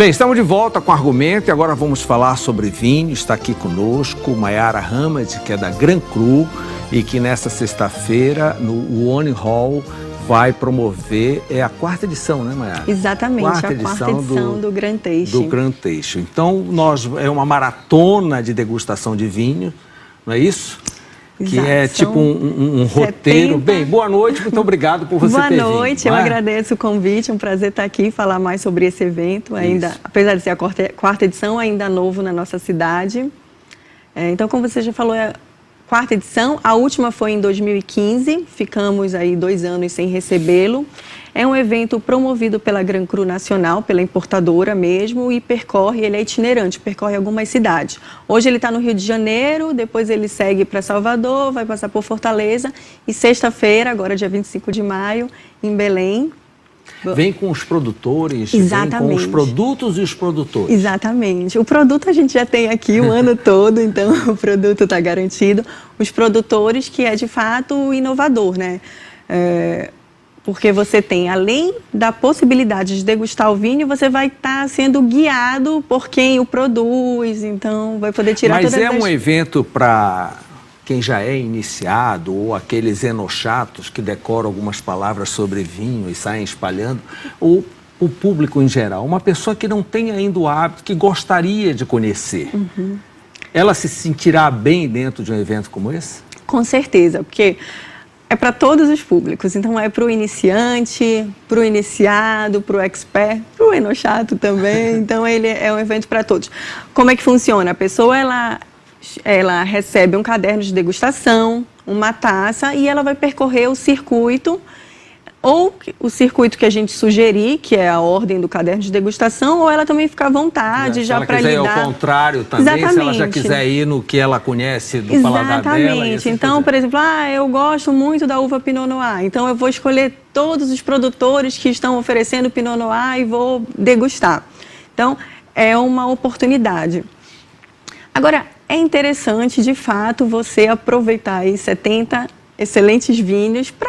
Bem, estamos de volta com o Argumento e agora vamos falar sobre vinho. Está aqui conosco Mayara Hamad, que é da Gran Cru e que nesta sexta-feira no One Hall vai promover, é a quarta edição, né, Mayara? Exatamente, a quarta edição do Gran Tasting. Do Gran Tasting. Então, é uma maratona de degustação de vinho, não é isso? Que Exato, é tipo um roteiro. Bem, boa noite, muito obrigado por você ter vindo. Boa noite, eu agradeço o convite, é um prazer estar aqui e falar mais sobre esse evento. Ainda, apesar de ser a quarta edição, ainda novo na nossa cidade. Então, como você já falou, é a quarta edição, a última foi em 2015, ficamos aí 2 anos sem recebê-lo. É um evento promovido pela Gran Cru Nacional, pela importadora mesmo, e ele é itinerante, percorre algumas cidades. Hoje ele está no Rio de Janeiro, depois ele segue para Salvador, vai passar por Fortaleza, e sexta-feira, agora dia 25 de maio, em Belém. Vem com os produtores, exatamente, vem com os produtos e os produtores. Exatamente. O produto a gente já tem aqui o ano todo, então o produto está garantido. Os produtores, que é de fato inovador, né? Porque você tem, além da possibilidade de degustar o vinho, você vai estar sendo guiado por quem o produz, então vai poder tirar todas as... Mas é um evento para quem já é iniciado ou aqueles enochatos que decoram algumas palavras sobre vinho e saem espalhando, ou o público em geral, uma pessoa que não tem ainda o hábito, que gostaria de conhecer, ela se sentirá bem dentro de um evento como esse? Com certeza, porque... é para todos os públicos, então é para o iniciante, para o iniciado, para o expert, para o enochato também, então ele é um evento para todos. Como é que funciona? A pessoa, ela recebe um caderno de degustação, uma taça, e ela vai percorrer o circuito, ou o circuito que a gente sugerir, que é a ordem do caderno de degustação, ou ela também fica à vontade já para lidar... Se ela quiser ir ao contrário também, exatamente, se ela já quiser ir no que ela conhece do paladar dela... Exatamente. Então, por exemplo, eu gosto muito da uva Pinot Noir, então eu vou escolher todos os produtores que estão oferecendo Pinot Noir e vou degustar. Então, é uma oportunidade. Agora, é interessante, de fato, você aproveitar aí 70 excelentes vinhos para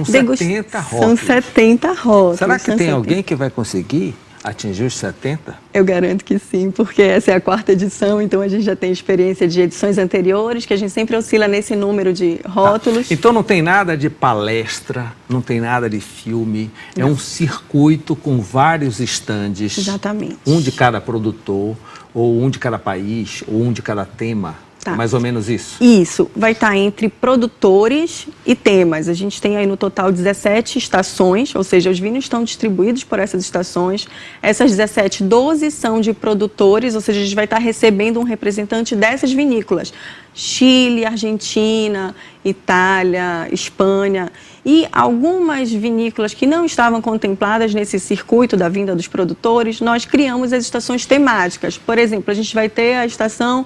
degustar. 70 rótulos. São 70 rótulos. Será que tem alguém que vai conseguir atingir os 70? Eu garanto que sim, porque essa é a quarta edição, então a gente já tem experiência de edições anteriores, que a gente sempre oscila nesse número de rótulos. Então não tem nada de palestra, não tem nada de filme, não. É um circuito com vários estandes. Exatamente. Um de cada produtor, ou um de cada país, ou um de cada tema. Tá. Mais ou menos isso? Isso, vai estar entre produtores e temas. A gente tem aí no total 17 estações, ou seja, os vinhos estão distribuídos por essas estações. Essas 17, 12 são de produtores, ou seja, a gente vai estar recebendo um representante dessas vinícolas. Chile, Argentina, Itália, Espanha e algumas vinícolas que não estavam contempladas nesse circuito da vinda dos produtores, nós criamos as estações temáticas. Por exemplo, a gente vai ter a estação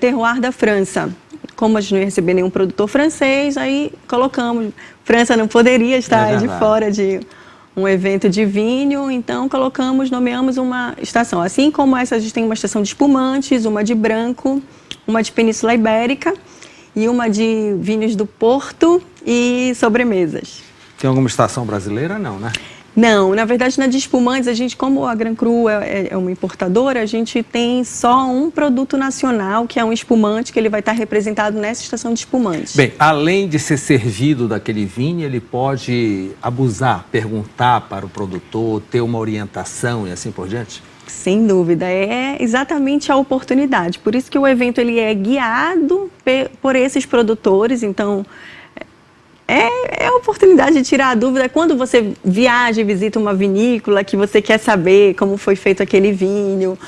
Terroir da França. Como a gente não ia receber nenhum produtor francês, aí colocamos. França não poderia estar de fora de um evento de vinho, então nomeamos uma estação. Assim como essa, a gente tem uma estação de espumantes, uma de branco, uma de Península Ibérica e uma de vinhos do Porto e sobremesas. Tem alguma estação brasileira? Não, né? Não, na verdade, na de espumantes, a gente, como a Gran Cru é uma importadora, a gente tem só um produto nacional, que é um espumante, que ele vai estar representado nessa estação de espumantes. Bem, além de ser servido daquele vinho, ele pode abusar, perguntar para o produtor, ter uma orientação e assim por diante? Sem dúvida, é exatamente a oportunidade. Por isso que o evento ele é guiado por esses produtores, então... É a oportunidade de tirar a dúvida quando você viaja e visita uma vinícola, que você quer saber como foi feito aquele vinho,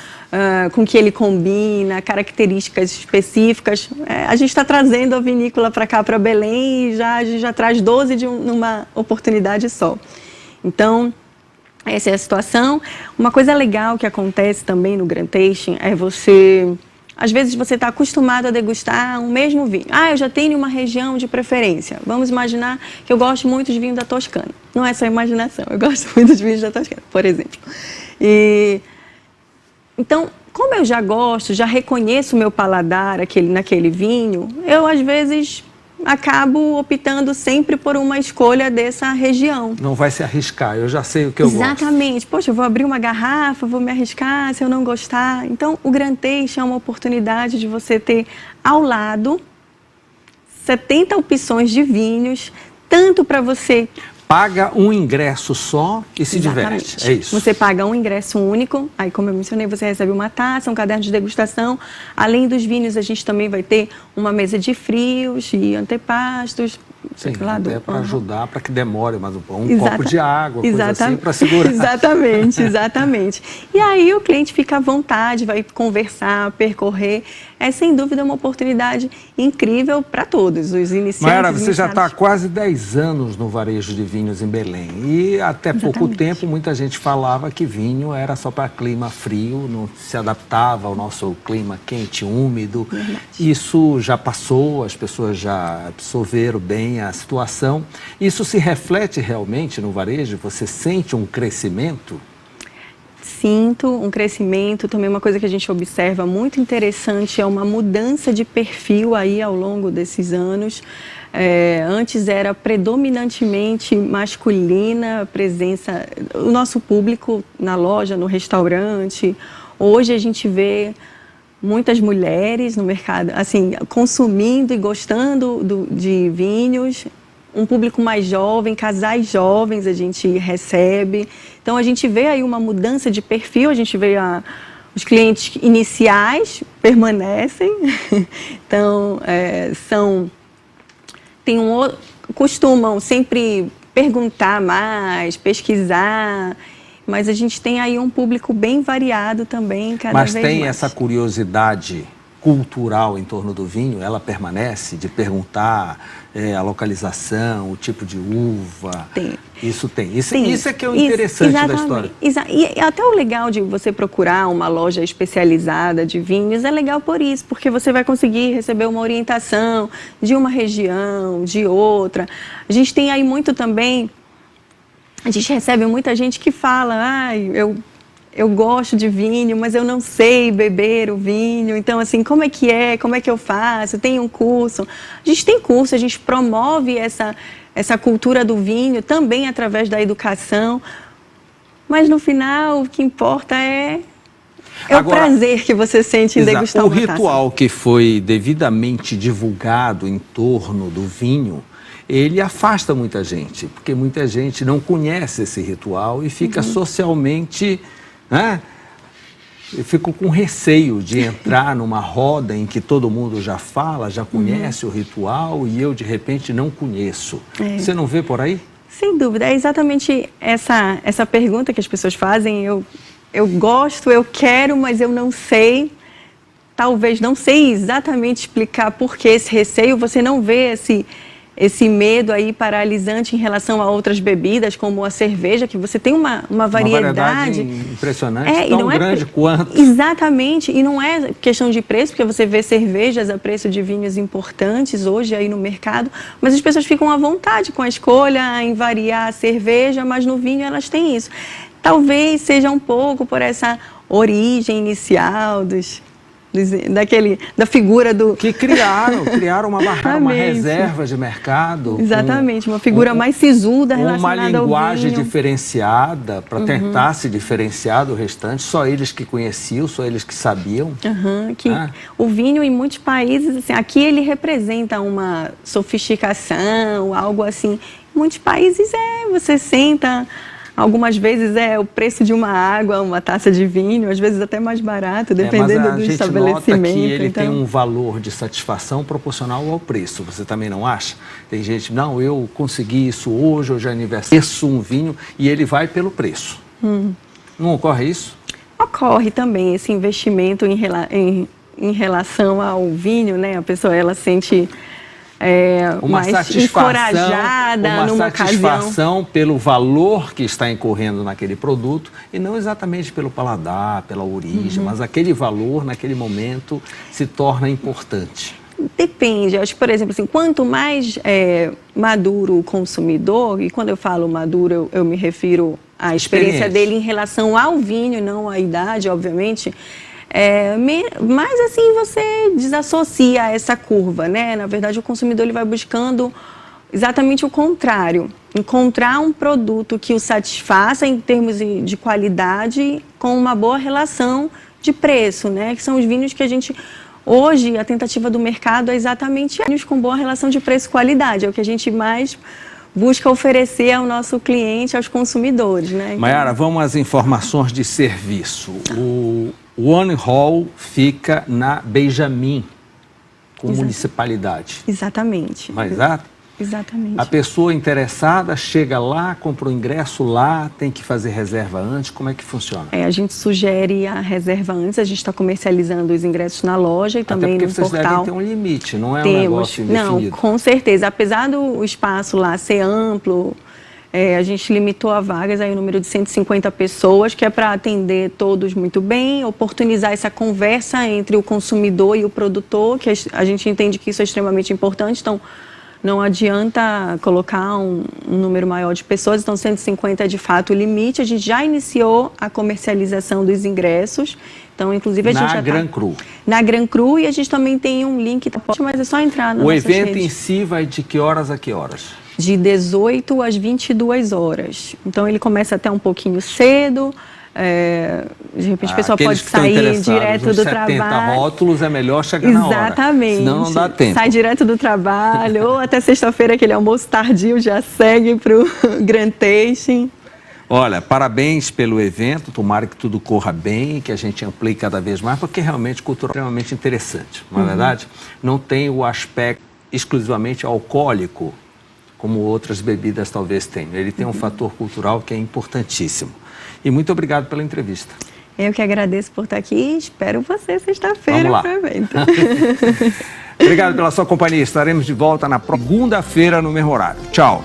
com que ele combina, características específicas. A gente está trazendo a vinícola para cá, para Belém, e a gente já traz 12 numa oportunidade só. Então, essa é a situação. Uma coisa legal que acontece também no Gran Tasting é você... Às vezes você está acostumado a degustar um mesmo vinho. Eu já tenho uma região de preferência. Vamos imaginar que eu gosto muito de vinho da Toscana. Não é só imaginação, eu gosto muito de vinhos da Toscana, por exemplo. Então, como eu já gosto, já reconheço o meu paladar naquele vinho, eu às vezes acabo optando sempre por uma escolha dessa região. Não vai se arriscar, eu já sei o que eu gosto. Exatamente. Poxa, eu vou abrir uma garrafa, vou me arriscar se eu não gostar. Então, o Grand Taste é uma oportunidade de você ter ao lado 70 opções de vinhos, tanto para você... Paga um ingresso só e se Exatamente. diverte, é isso. Você paga um ingresso único, aí como eu mencionei, você recebe uma taça, um caderno de degustação. Além dos vinhos, a gente também vai ter uma mesa de frios e antepastos. Sim, lá até para ajudar, para que demore mais um copo de água, coisa Exatamente. assim, para segurar. Exatamente, exatamente. E aí o cliente fica à vontade, vai conversar, percorrer. É sem dúvida uma oportunidade incrível para todos, os iniciantes. Mayara, você já está há quase 10 anos no varejo de vinhos em Belém. E até pouco tempo muita gente falava que vinho era só para clima frio, não se adaptava ao nosso clima quente, úmido. Verdade. Isso já passou, as pessoas já absorveram bem a situação. Isso se reflete realmente no varejo? Você sente um crescimento? Sinto um crescimento, também uma coisa que a gente observa muito interessante é uma mudança de perfil aí ao longo desses anos. Antes era predominantemente masculina a presença, o nosso público na loja, no restaurante. Hoje a gente vê muitas mulheres no mercado, assim, consumindo e gostando de vinhos. Um público mais jovem, casais jovens a gente recebe. Então, a gente vê aí uma mudança de perfil, a gente vê os clientes iniciais permanecem. Então, costumam sempre perguntar mais, pesquisar, mas a gente tem aí um público bem variado também, cada vez mais. Mas tem essa curiosidade cultural em torno do vinho, ela permanece de perguntar a localização, o tipo de uva? Tem. Isso tem. Isso é que é o interessante da história. E até o legal de você procurar uma loja especializada de vinhos é legal por isso, porque você vai conseguir receber uma orientação de uma região, de outra. A gente tem aí muito também, a gente recebe muita gente que fala, eu gosto de vinho, mas eu não sei beber o vinho. Então, assim, como é que é? Como é que eu faço? Tem um curso. A gente tem curso, a gente promove essa cultura do vinho também através da educação. Mas, no final, o que importa é o prazer que você sente em degustar uma taça. O ritual que foi devidamente divulgado em torno do vinho, ele afasta muita gente, porque muita gente não conhece esse ritual e fica socialmente... Eu fico com receio de entrar numa roda em que todo mundo já fala, já conhece o ritual e eu, de repente, não conheço. Você não vê por aí? Sem dúvida. É exatamente essa pergunta que as pessoas fazem. Eu gosto, eu quero, mas eu não sei. Talvez não sei exatamente explicar por que esse receio. Você não vê esse medo aí paralisante em relação a outras bebidas, como a cerveja, que você tem uma variedade impressionante, tão grande quanto. Exatamente, e não é questão de preço, porque você vê cervejas a preço de vinhos importantes hoje aí no mercado, mas as pessoas ficam à vontade com a escolha em variar a cerveja, mas no vinho elas têm isso. Talvez seja um pouco por essa origem inicial da figura do... Que criaram uma barreira, uma reserva de mercado. Exatamente, uma figura mais sisuda relacionada ao vinho. Uma linguagem diferenciada para tentar se diferenciar do restante. Só eles que conheciam, só eles que sabiam. O vinho em muitos países, assim, aqui ele representa uma sofisticação, algo assim. Em muitos países você senta... Algumas vezes é o preço de uma água, uma taça de vinho, às vezes até mais barato, dependendo do estabelecimento. Mas a gente nota que ele tem um valor de satisfação proporcional ao preço. Você também não acha? Tem gente, não, eu consegui isso hoje é aniversário, um vinho, e ele vai pelo preço. Não ocorre isso? Ocorre também esse investimento em relação ao vinho, né? A pessoa, ela sente... uma mais encorajada numa satisfação pelo valor que está incorrendo naquele produto e não exatamente pelo paladar, pela origem, mas aquele valor naquele momento se torna importante. Depende, acho que, por exemplo, assim, quanto mais maduro o consumidor, e quando eu falo maduro eu me refiro à experiência dele em relação ao vinho, não à idade, obviamente, Mas assim você desassocia essa curva, né? Na verdade, o consumidor ele vai buscando exatamente o contrário, encontrar um produto que o satisfaça em termos de qualidade com uma boa relação de preço, né? Que são os vinhos que a gente... Hoje, a tentativa do mercado é exatamente vinhos com boa relação de preço-qualidade, é o que a gente mais busca oferecer ao nosso cliente, aos consumidores, né? Mayara, vamos às informações de serviço. O One Hall fica na Benjamin, com municipalidade. Exatamente. Mas exato? Exatamente. A pessoa interessada chega lá, compra o ingresso lá, tem que fazer reserva antes, como é que funciona? A gente sugere a reserva antes, a gente está comercializando os ingressos na loja e também no portal. Até porque vocês devem ter um limite, não é um negócio indefinido. Não, com certeza. Apesar do espaço lá ser amplo, a gente limitou a vagas, aí o número de 150 pessoas, que é para atender todos muito bem, oportunizar essa conversa entre o consumidor e o produtor, que a gente entende que isso é extremamente importante, então não adianta colocar um número maior de pessoas, então 150 é de fato o limite. A gente já iniciou a comercialização dos ingressos, então inclusive a gente já na Gran Cru. Na Gran Cru, e a gente também tem um link, mas é só entrar na nossa rede. O evento em si vai de que horas a que horas? De 18 às 22 horas. Então ele começa até um pouquinho cedo. De repente a pessoa pode sair direto do trabalho. 70 rótulos é melhor chegar na hora. Exatamente. Senão não dá tempo. Sai direto do trabalho ou até sexta-feira, aquele almoço tardio, já segue para o Grand Tasting. Olha, parabéns pelo evento, tomara que tudo corra bem, que a gente amplie cada vez mais, porque realmente cultura é extremamente interessante, não é verdade? Não tem o aspecto exclusivamente alcoólico, como outras bebidas talvez tenham. Ele tem um fator cultural que é importantíssimo. E muito obrigado pela entrevista. Eu que agradeço por estar aqui. Espero você sexta-feira para o evento. Obrigado pela sua companhia. Estaremos de volta na segunda-feira no mesmo horário. Tchau.